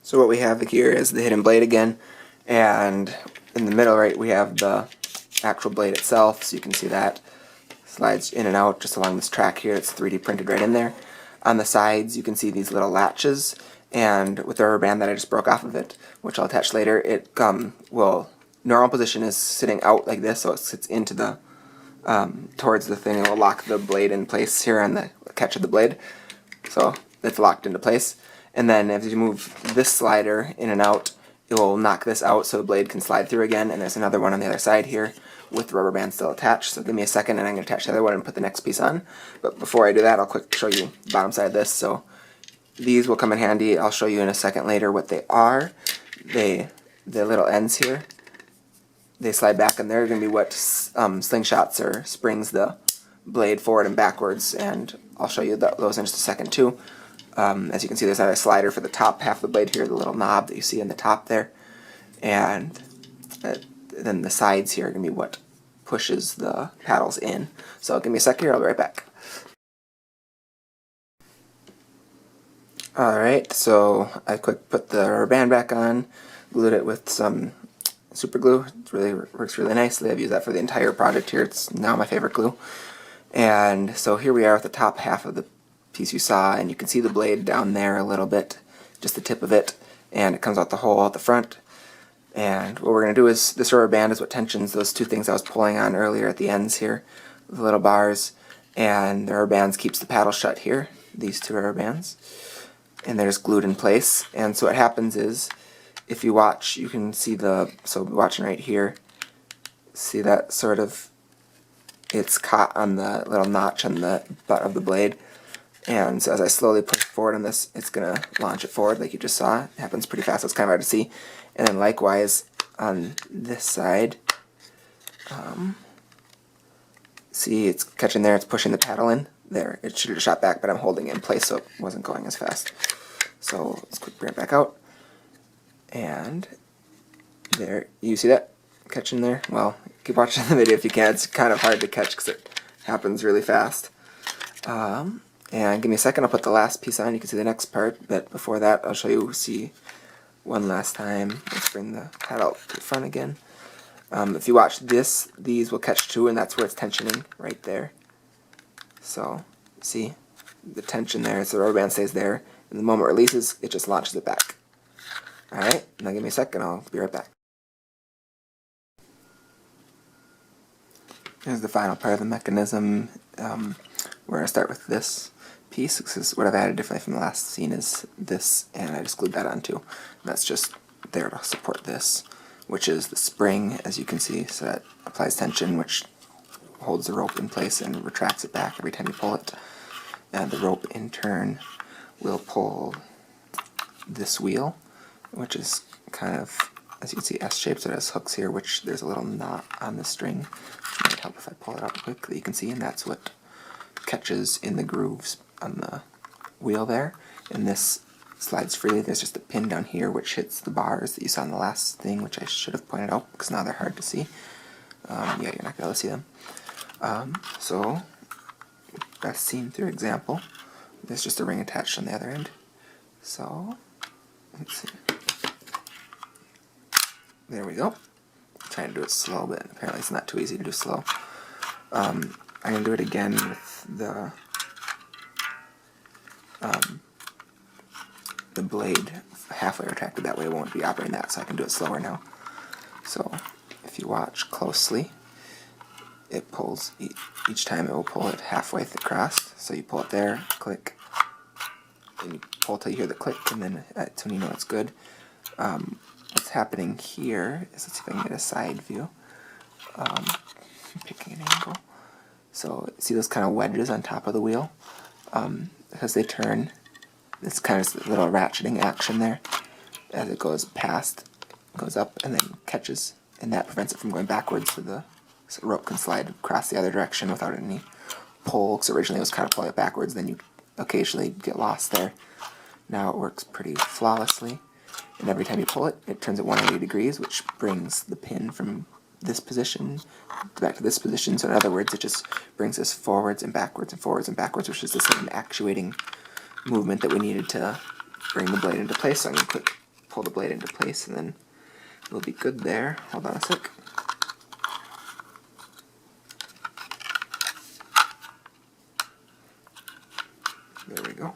So what we have here is the hidden blade again, and in the middle right we have the actual blade itself, so you can see that slides in and out just along this track here. It's 3D printed right in there. On the sides you can see these little latches, and with the rubber band that I just broke off of it, which I'll attach later, it will, normal position is sitting out like this, so it sits into the towards the thing, and will lock the blade in place here on the catch of the blade, so it's locked into place. And then if you move this slider in and out, it will knock this out so the blade can slide through again. And there's another one on the other side here with the rubber band still attached. So give me a second and I'm going to attach the other one and put the next piece on. But before I do that, I'll quick show you the bottom side of this. So these will come in handy. I'll show you in a second later what they are. The little ends here, they slide back, and they're going to be what slingshots or springs the blade forward and backwards. And I'll show you those in just a second too. As you can see, there's another slider for the top half of the blade here, the little knob that you see in the top there. And then the sides here are going to be what pushes the paddles in. So give me a sec here, I'll be right back. Alright, so I quick put the rubber band back on, glued it with some super glue. It really works really nicely. I've used that for the entire project here. It's now my favorite glue. And so here we are with the top half of the piece you saw, and you can see the blade down there a little bit, just the tip of it, and it comes out the hole at the front. And what we're going to do is, this rubber band is what tensions those two things I was pulling on earlier at the ends here, the little bars, and the rubber bands keeps the paddle shut here, these two rubber bands, and they're just glued in place. And so what happens is, if you watch, you can see so watching right here, see that sort of, it's caught on the little notch on the butt of the blade. And so as I slowly push forward on this, it's going to launch it forward like you just saw. It happens pretty fast, so it's kind of hard to see. And then likewise on this side, see it's catching there, it's pushing the paddle in. There, it should have shot back, but I'm holding it in place so it wasn't going as fast. So let's quick bring it back out. And there, you see that catching there? Well, keep watching the video if you can. It's kind of hard to catch because it happens really fast. And give me a second, I'll put the last piece on, you can see the next part, but before that I'll show you, see one last time. Let's bring the paddle to the front again. If you watch this, these will catch too, and that's where it's tensioning, right there. So, see, the tension there, so the rubber band stays there, and the moment it releases, it just launches it back. Alright, now give me a second, I'll be right back. Here's the final part of the mechanism. We're going to start with this piece. This is what I've added differently from the last scene is this, and I just glued that on too. And that's just there to support this, which is the spring, as you can see, so that applies tension, which holds the rope in place and retracts it back every time you pull it. And the rope in turn will pull this wheel, which is kind of, as you can see, S-shaped, so it has hooks here, which there's a little knot on the string. It might help if I pull it out quickly. You can see, and that's what catches in the grooves on the wheel there, and this slides freely. There's just a pin down here which hits the bars that you saw in the last thing, which I should have pointed out because now they're hard to see. Yeah, you're not going to be able to see them. So, best seen through example. There's just a ring attached on the other end. So, let's see. There we go. I'm trying to do it slow, but apparently it's not too easy to do slow. I'm going to do it again with the blade halfway retracted. That way it won't be operating that, so I can do it slower now. So if you watch closely, it pulls, each time it will pull it halfway across. So you pull it there, click, and you pull till you hear the click, and then that's when you know it's good. What's happening here is, let's see if I can get a side view. Picking an angle. So see those kind of wedges on top of the wheel? Because they turn, it's kind of a little ratcheting action there. As it goes past, it goes up and then catches, and that prevents it from going backwards, so the rope can slide across the other direction without any pull, because originally it was kind of pulling it backwards, then you occasionally get lost there. Now it works pretty flawlessly, and every time you pull it, it turns at 180 degrees, which brings the pin from this position back to this position. So in other words, it just brings us forwards and backwards and forwards and backwards, which is the same actuating movement that we needed to bring the blade into place. So I'm going to quick pull the blade into place, and then we'll be good there. Hold on a sec. There we go.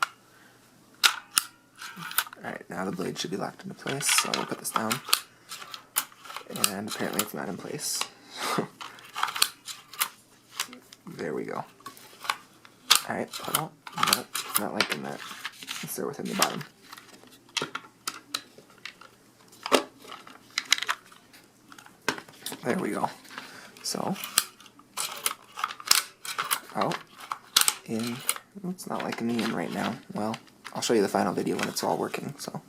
Alright, now the blade should be locked into place, so we'll put this down. And apparently it's not in place. There we go. Alright, oh, no, it's not liking that. Let's start within the bottom. There we go. So, out, in, it's not liking the in right now. Well, I'll show you the final video when it's all working, so.